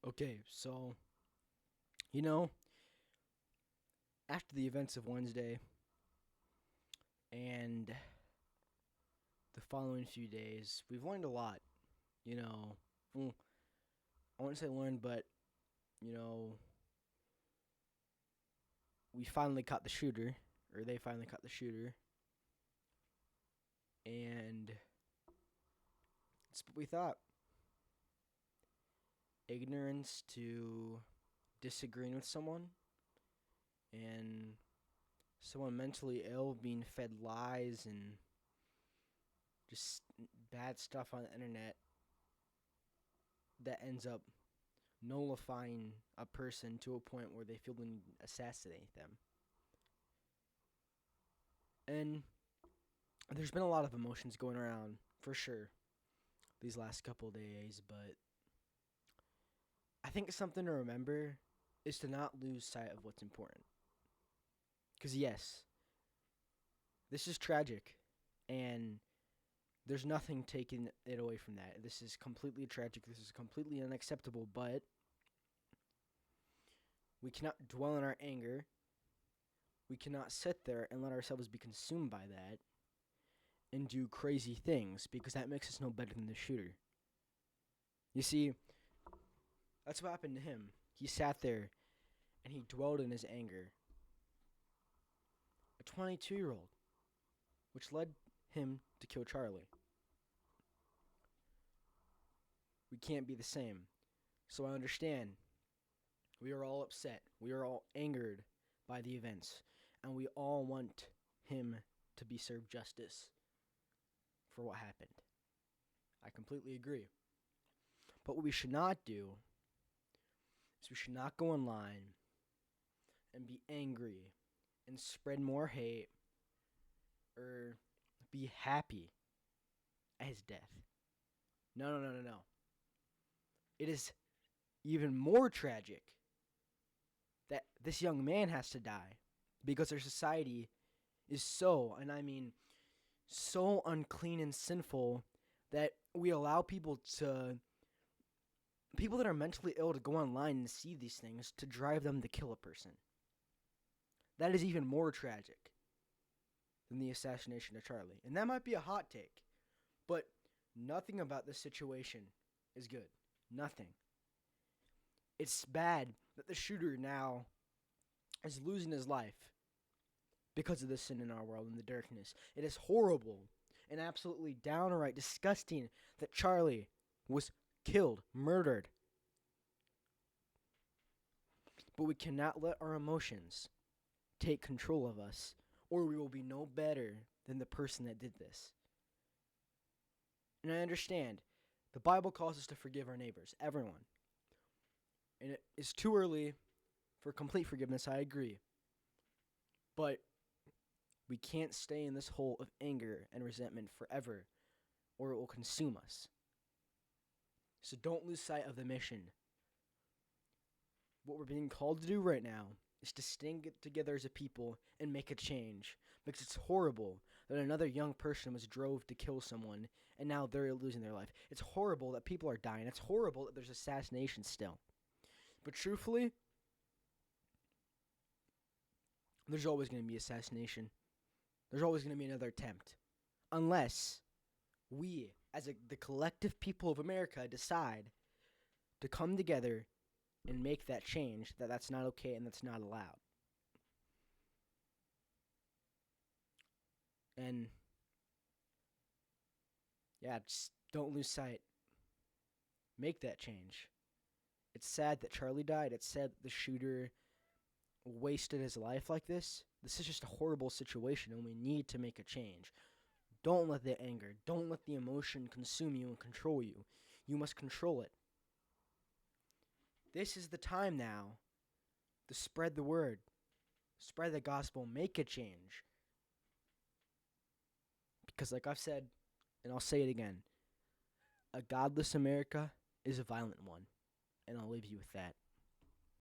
Okay, so, you know, after the events of Wednesday and the following few days, we've learned a lot. You know, well, I wouldn't say learned, but, you know, we finally caught the shooter, or they finally caught the shooter, and it's what we thought. Ignorance to disagreeing with someone, and someone mentally ill being fed lies and just bad stuff on the internet that ends up nullifying a person to a point where they feel the need to assassinate them. And there's been a lot of emotions going around, for sure, these last couple of days, but I think something to remember is to not lose sight of what's important. Because, yes, this is tragic, and there's nothing taking it away from that. This is completely tragic. This is completely unacceptable, but we cannot dwell in our anger. We cannot sit there and let ourselves be consumed by that and do crazy things because that makes us no better than the shooter. You see, that's what happened to him. He sat there and he dwelled in his anger. A 22-year-old, which led him to kill Charlie. We can't be the same. So I understand. We are all upset. We are all angered by the events. And we all want him to be served justice for what happened. I completely agree. But what we should not do is we should not go online and be angry and spread more hate or be happy at his death. No, no, no, no, no. It is even more tragic that this young man has to die because our society is so, and I mean so unclean and sinful that we allow people that are mentally ill to go online and see these things to drive them to kill a person. That is even more tragic than the assassination of Charlie. And that might be a hot take, but nothing about this situation is good. Nothing. It's bad that the shooter now is losing his life because of the sin in our world and the darkness. It is horrible and absolutely downright disgusting that Charlie was killed, murdered. But we cannot let our emotions take control of us, or we will be no better than the person that did this. And I understand, the Bible calls us to forgive our neighbors, everyone. And it is too early for complete forgiveness, I agree. But we can't stay in this hole of anger and resentment forever, or it will consume us. So don't lose sight of the mission. What we're being called to do right now is to stand together as a people and make a change. Because it's horrible that another young person was drove to kill someone and now they're losing their life. It's horrible that people are dying. It's horrible that there's assassinations still. But truthfully, there's always going to be assassination. There's always going to be another attempt. Unless we, as the collective people of America, decide to come together and make that change, that that's not okay and that's not allowed. And yeah, just don't lose sight. Make that change. It's sad that Charlie died. It's sad that the shooter wasted his life like this. This is just a horrible situation and we need to make a change. Don't let the anger, don't let the emotion consume you and control you. You must control it. This is the time now to spread the word, spread the gospel, make a change. Because like I've said, and I'll say it again, a godless America is a violent one. And I'll leave you with that.